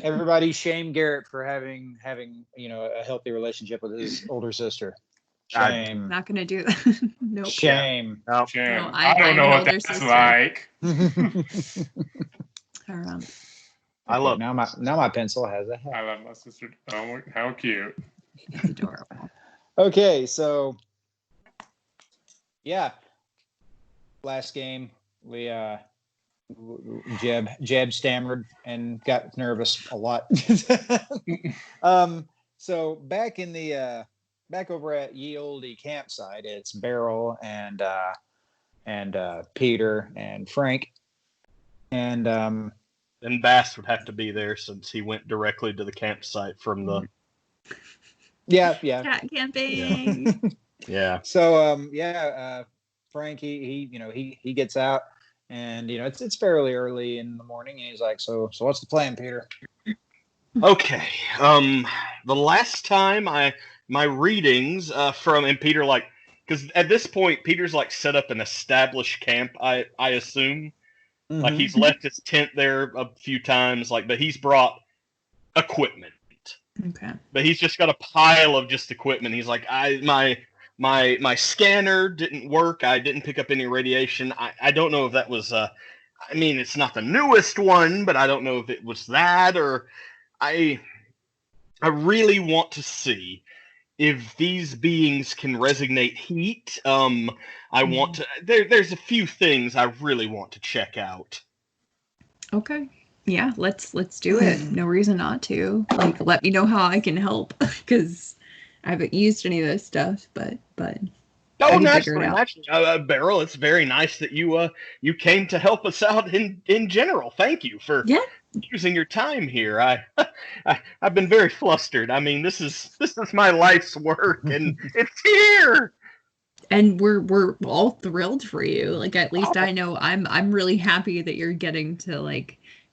Everybody shame Garrett for having a healthy relationship with his older sister. Shame. Not gonna do that. Nope. Shame. Yeah. Shame. No, I don't know what that's sister. like. I love now my pencil has a head. I love my sister. Oh, how cute. It's adorable. Okay, so yeah. Last game we Jeb stammered and got nervous a lot. So back over at Ye Olde campsite, it's Beryl and Peter and Frank, and Bass would have to be there since he went directly to the campsite from the. Yeah. Cat camping. Yeah. So Frank he gets out, and it's fairly early in the morning, and he's like, so what's the plan, Peter? Okay. The last time my readings from and Peter because at this point Peter's set up an established camp. I assume he's left his tent there a few times but he's brought equipment. Okay. But he's just got a pile of just equipment. He's like my scanner didn't work. I didn't pick up any radiation. I don't know if that was it's not the newest one, but I don't know if it was that or I really want to see if these beings can resonate heat. I want to. There's a few things I really want to check out. Okay. Yeah, let's do it. No reason not to. Let me know how I can help because I haven't used any of this stuff, but. Oh, naturally, Beryl. It's very nice that you came to help us out in general. Thank you for using your time here. I've been very flustered. I mean, this is my life's work, and it's here. And we're all thrilled for you. At least I know I'm really happy that you're getting to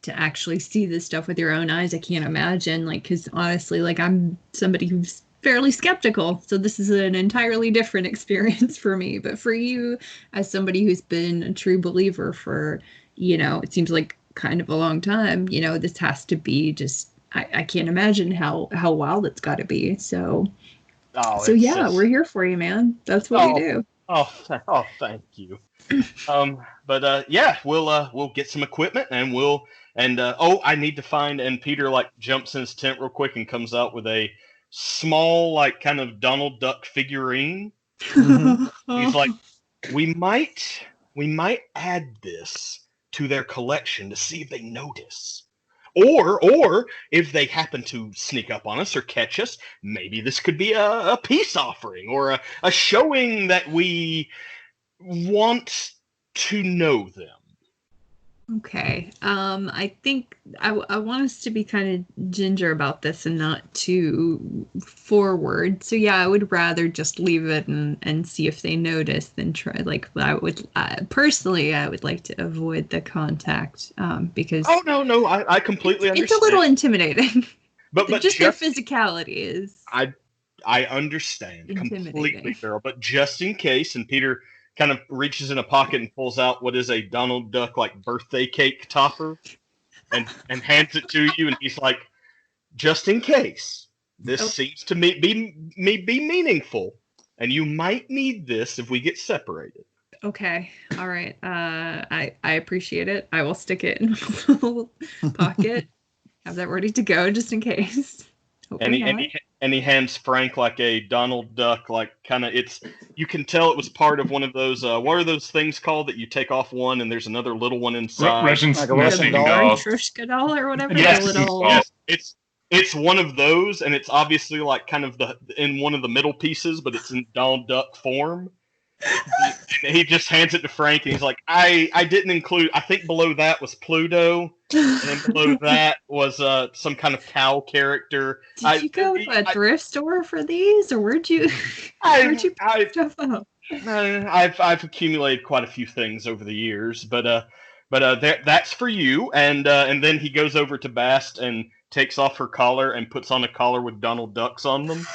to actually see this stuff with your own eyes. I can't imagine because honestly, I'm somebody who's fairly skeptical, so this is an entirely different experience for me. But for you, as somebody who's been a true believer for it seems like kind of a long time, this has to be just I can't imagine how wild it's got to be. So we're here for you, man. That's what we do. Oh, thank you. We'll get some equipment and I need to find, and Peter jumps in his tent real quick and comes out with a small kind of Donald Duck figurine. He's like, we might add this to their collection to see if they notice. Or if they happen to sneak up on us or catch us, maybe this could be a peace offering or a showing that we want to know them. Okay. I think I want us to be kind of ginger about this and not too forward. So yeah, I would rather just leave it and see if they notice than try. I would personally, I would like to avoid the contact because. Oh no, I completely understand. It's a little intimidating. But just their physicality is. I understand completely, Beryl. But just in case, and Peter kind of reaches in a pocket and pulls out what is a Donald Duck birthday cake topper and hands it to you, and he's like, just in case this seems to be meaningful and you might need this if we get separated. Okay. All right. I appreciate it. I will stick it in a little pocket. Have that ready to go just in case. And he hands Frank a Donald Duck, you can tell it was part of one of those, what are those things called that you take off one and there's another little one inside? Russian doll. Trushka doll or whatever. Yes, it's one of those, and it's obviously kind of in one of the middle pieces, but it's in Donald Duck form. He just hands it to Frank, and he's like, I didn't include, I think below that was Pluto, and then below that was some kind of cow character. Did you go to a thrift store for these, or where'd you pick stuff up? I've accumulated quite a few things over the years, but that's for you, and then he goes over to Bast and takes off her collar and puts on a collar with Donald Ducks on them.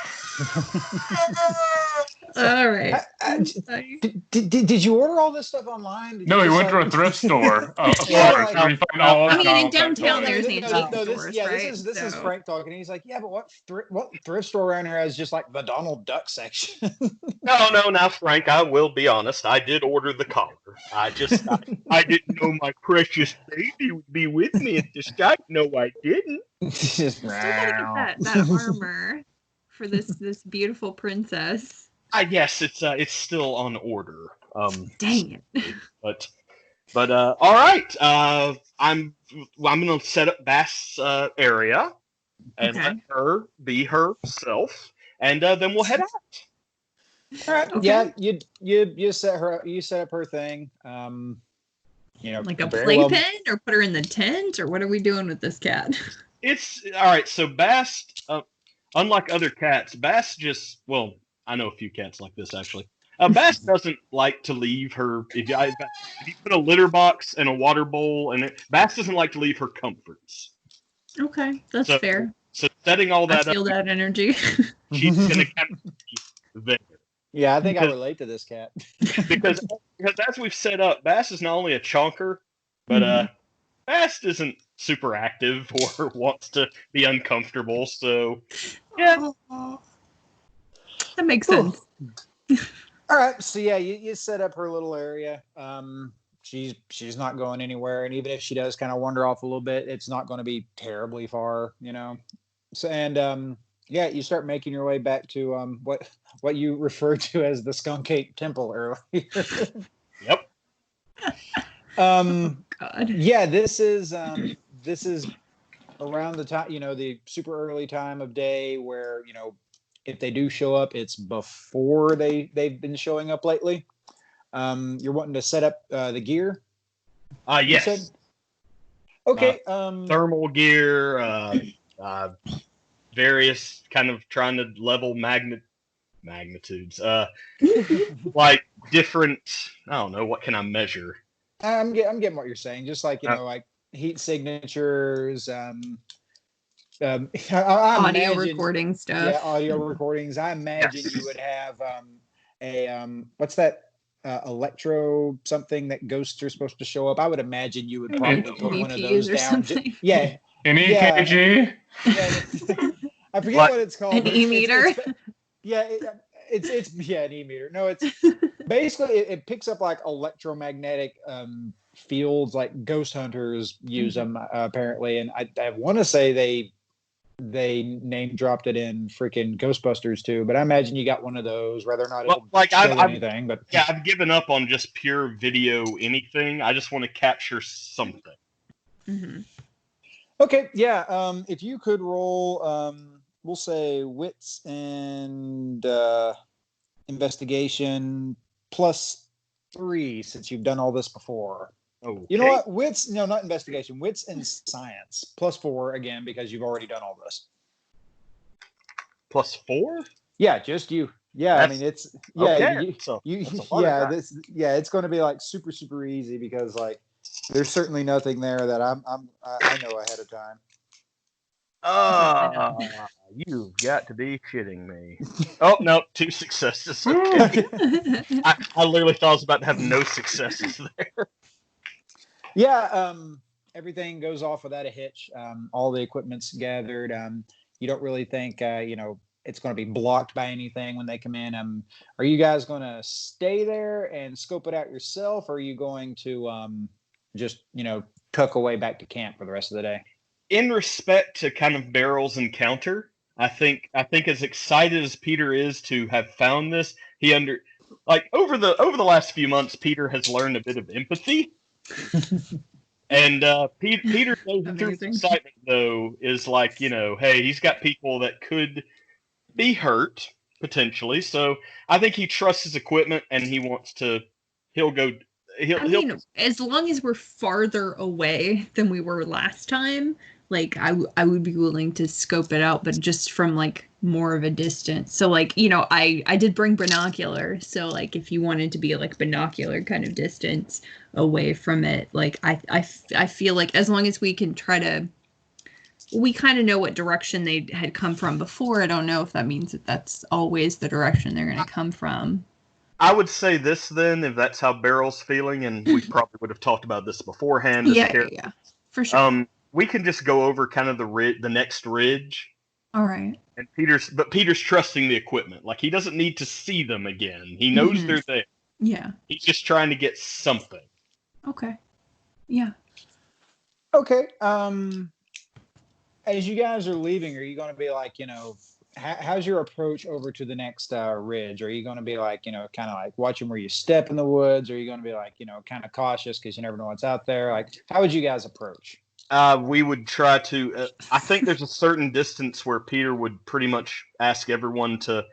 All right. Did you order all this stuff online? Did No, you he just, went to a thrift store. A Yeah, park where you find all I of mean, in Donald Duck downtown, toys. there's antique this, stores, yeah, right? this is So- Frank talking. He's like, yeah, but what thrift store around here has just like the Donald Duck section? No, now, Frank, I will be honest. I did order the collar. I didn't know my precious baby would be with me at the site. No, I didn't. Just, Still gotta get that armor for this beautiful princess. Yes, it's still on order. Dang it. But all right. I'm gonna set up Bass' area and Okay. let her be herself, and then we'll head out. all right, Okay. yeah, you set up her thing. Like a very well- playpen, or put her in the tent, or what are we doing with this cat? It's all right. So Bass, unlike other cats, Bass I know a few cats like this actually. Bass doesn't like to leave her. If you put a litter box and a water bowl, Bass doesn't like to leave her comforts. Okay, that's So- fair. So setting all I that feel up, that energy. she's gonna kind of be there. Yeah, I think I Because- relate to this cat. because as we've set up, Bass is not only a chonker, but Bass isn't super active or wants to be uncomfortable. So yeah, That makes sense. All right, so yeah, you set up her little area. She's not going anywhere, and even if she does kind of wander off a little bit, it's not going to be terribly far, So yeah, you start making your way back to what you referred to as the Skunk Ape Temple earlier. Yep. God. Yeah, this is around the time, the super early time of day where, if they do show up, it's before they've been showing up lately. You're wanting to set up the gear? You said? Yes. Okay. Thermal gear, various kind of trying to level magnitudes. Like different. I don't know. What can I measure? I'm getting what you're saying. Just like like heat signatures. I Audio imagine, recording stuff. Yeah, audio recordings. I imagine Yes. you would have what's that? Electro something that ghosts are supposed to show up. I would imagine you would probably put one of those EVPs or down. something. Yeah, An Yeah. EKG? yeah. I forget Like- what it's called. An but it's- e-meter? it's an e-meter. No, it's basically it picks up like electromagnetic fields, like ghost hunters use them apparently, and I want to say they name dropped it in freaking Ghostbusters too, but I imagine you got one of those, whether or not Well, it'll like, show I've- anything. But Yeah, I've given up on just pure video anything. I just want to capture something. Mm-hmm. okay, yeah. If you could roll, we'll say wits and investigation +3 since you've done all this before. Oh, You know what? Wits, no, not investigation. Wits and science +4 again because you've already done all this. +4? Yeah, just you. Yeah, I mean it's Okay. So you that's a lot of dice. it's going to be like super easy because like there's certainly nothing there that I know ahead of time. You've got to be kidding me. Oh no, 2 successes. Okay. I literally thought I was about to have no successes there. Yeah, everything goes off without a hitch. All the equipment's gathered. You don't really think it's going to be blocked by anything when they come in. Are you guys going to stay there and scope it out yourself, or are you going to just tuck away back to camp for the rest of the day? In respect to kind of Beryl's encounter, I think as excited as Peter is to have found this, over the last few months, Peter has learned a bit of empathy. And Peter goes through his excitement though is like, hey, he's got people that could be hurt potentially. So I think he trusts his equipment and he wants to. I mean, as long as we're farther away than we were last time, like I would be willing to scope it out, but just from like more of a distance. So like, I did bring binocular. So like if you wanted to be like binocular kind of distance away from it, like I feel like as long as we can try to we kind of know what direction they had come from before. I don't know if that means that that's always the direction they're going to come from. I would say this then, if that's how Beryl's feeling, and we probably would have talked about this beforehand. Yeah, for sure. We can just go over kind of the next ridge. All right. And Peter's trusting the equipment. Like, he doesn't need to see them again. He knows they're there. Yeah. He's just trying to get something. Okay. Yeah. Okay. As you guys are leaving, are you going to be like, how's your approach over to the next ridge? Are you going to be like, kind of like watching where you step in the woods? Or are you going to be like, kind of cautious because you never know what's out there? Like, how would you guys approach? We would try to. I think there's a certain distance where Peter would pretty much ask everyone to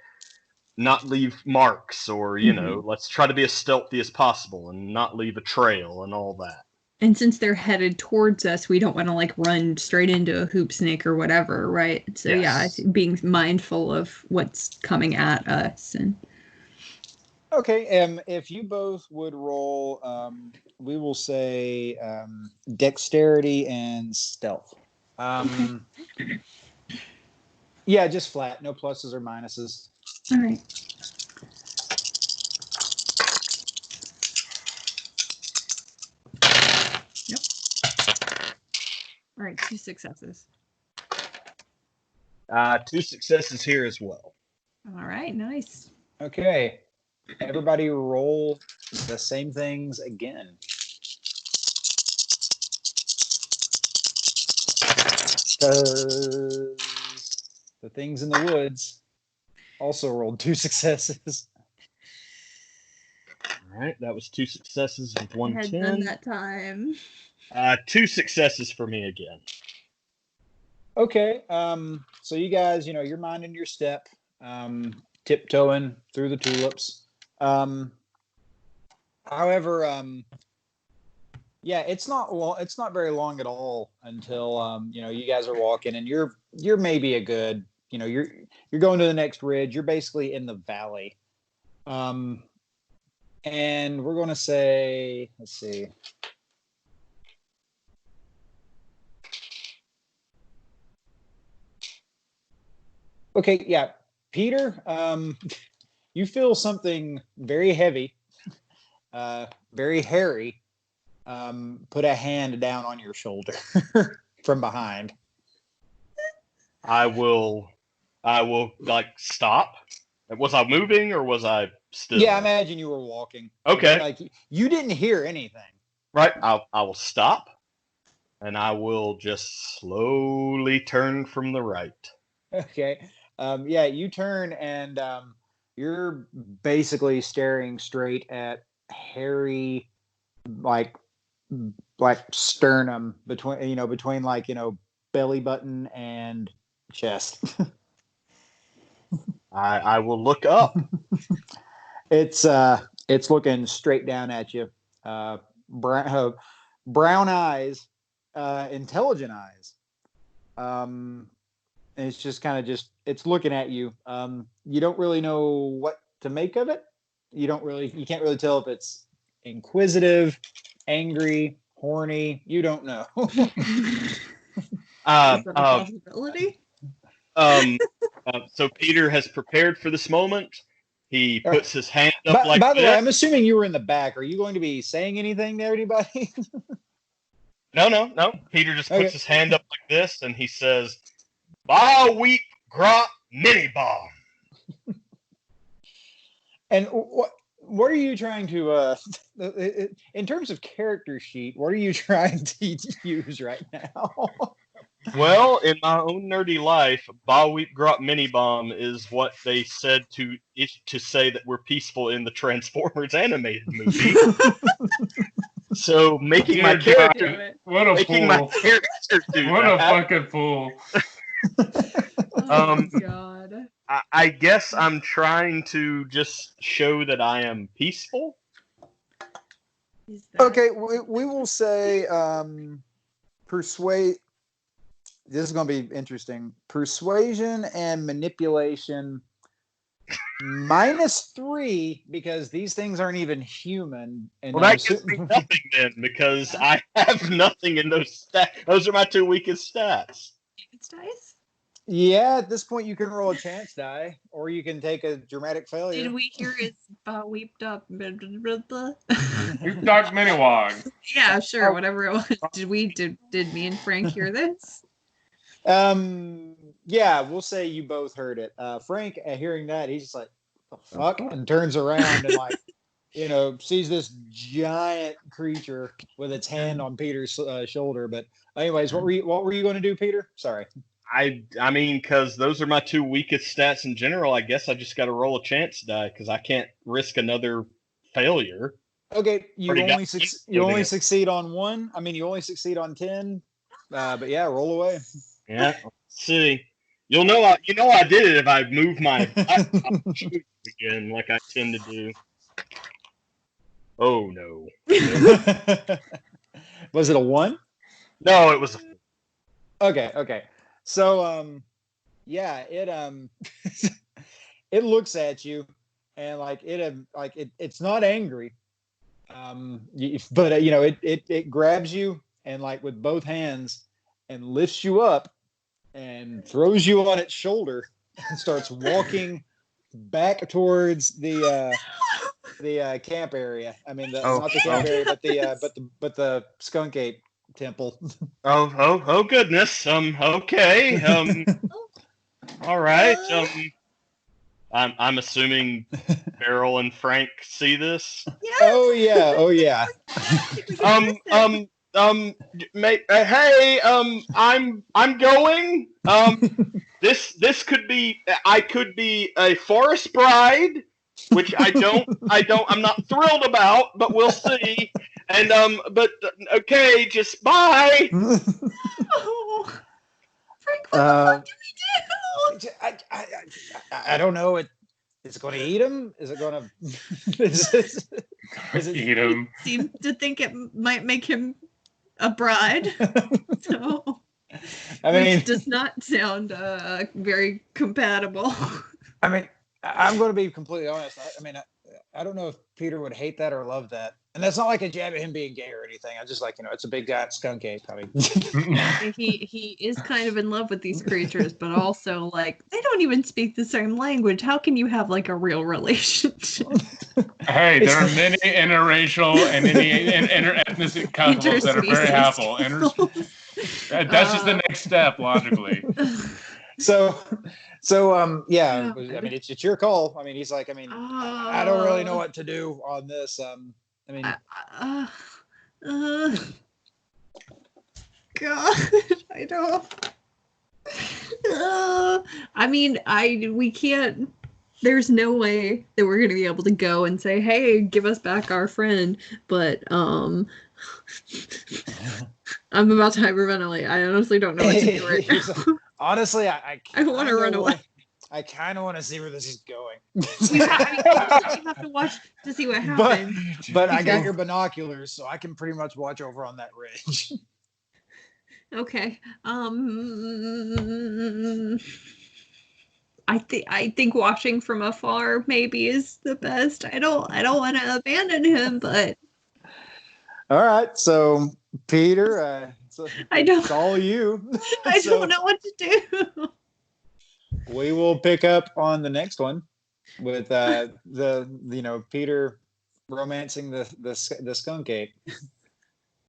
not leave marks, or let's try to be as stealthy as possible and not leave a trail and all that. And since they're headed towards us, we don't want to like run straight into a hoop snake or whatever, right? So yes. Yeah, being mindful of what's coming at us. And okay, if you both would roll, we will say dexterity and stealth. Yeah, just flat, no pluses or minuses. All right. Yep. All right, 2 successes. 2 successes here as well. All right, nice. Okay, everybody roll the same things again. Because the things in the woods also rolled 2 successes. All right, that was 2 successes with 1 I had 10. done that time. 2 successes for me again. Okay, so you guys, you're minding your step, tiptoeing through the tulips. However, yeah, it's not very long at all until you guys are walking, and you're maybe a good, you're going to the next ridge. You're basically in the valley, and we're going to say, let's see. Okay, yeah, Peter, you feel something very heavy, very hairy. Put a hand down on your shoulder from behind. I will like stop. Was I moving or was I still? Yeah, I imagine you were walking. Okay. Like you didn't hear anything. Right. I will stop, and I will just slowly turn from the right. Okay. Yeah, you turn and you're basically staring straight at hairy, like sternum between like belly button and chest. I will look up. It's looking straight down at you. Brown eyes, intelligent eyes. And it's just kind of it's looking at you. You don't really know what to make of it. You can't really tell if it's inquisitive, angry, horny. You don't know. Is that a possibility? So Peter has prepared for this moment. He puts his hand up like by the this. way, I'm assuming you were in the back. Are you going to be saying anything to anybody? No. Peter just puts his hand up like this, and he says, "Ba weep grot mini bomb." And what are you trying to in terms of character sheet, what are you trying to use right now? Well, in my own nerdy life, Ba weep grot mini bomb is what they said to say that we're peaceful in the Transformers animated movie. So making my character What a fucking fool. Oh God. I guess I'm trying to just show that I am peaceful. Okay, we will say persuade. This is going to be interesting. Persuasion and manipulation -3 because these things aren't even human. And well, that gives me nothing then because I have nothing in those stats. Those are my 2 weakest stats. chance dice? Yeah, at this point you can roll a chance die, or you can take a dramatic failure. Did we hear his weeped up? We've got Miniwog. Yeah, sure, whatever it was. Did me and Frank hear this? Yeah, we'll say you both heard it. Frank, hearing that, he's just like, "The fuck," and turns around and like, sees this giant creature with its hand on Peter's shoulder. But anyways, what were you going to do, Peter? Sorry. I mean, because those are my two weakest stats in general. I guess I just got to roll a chance die because I can't risk another failure. Okay, you only succeed on one. I mean, you only succeed on 10. But yeah, roll away. Yeah, let's see. You know I did it if I move my again like I tend to do. Oh no. Was it a 1? No, it was a 4. Okay. So yeah, it it looks at you and it's not angry. But it grabs you and like with both hands and lifts you up and throws you on its shoulder and starts walking back towards the camp area. I mean, not the camp area, but the skunk ape temple. Oh goodness. Okay. All right. I'm assuming Beryl and Frank see this. Yes. Oh yeah. Hey, I'm going. This could be. I could be a forest bride, which I'm not thrilled about, but we'll see. And but okay, just bye. Oh, Frank, what the fuck did we do? I don't know. Is it going to eat him? Is it going to Eat him? Seem to think it might make him a bride. So, I mean, which does not sound very compatible. I mean, I'm going to be completely honest. I don't know if Peter would hate that or love that. And that's not like a jab at him being gay or anything. I just it's a big giant skunk ape. I mean, he is kind of in love with these creatures, but also like they don't even speak the same language. How can you have like a real relationship? Hey, there are many interracial and interethnic couples that are very happy. That's just the next step, logically. So yeah. I mean, it's your call. I mean, he's like, I don't really know what to do on this. God, I don't. We can't. There's no way that we're gonna be able to go and say, "Hey, give us back our friend." But I'm about to hyperventilate. I honestly don't know what to do right now. Honestly, I want to run away. I kind of want to see where this is going. You have to watch to see what happens. But I got your binoculars, so I can pretty much watch over on that ridge. Okay. I think watching from afar maybe is the best. I don't want to abandon him, but all right. So Peter, it's all you. I don't know what to do. We will pick up on the next one with Peter romancing the skunk ape.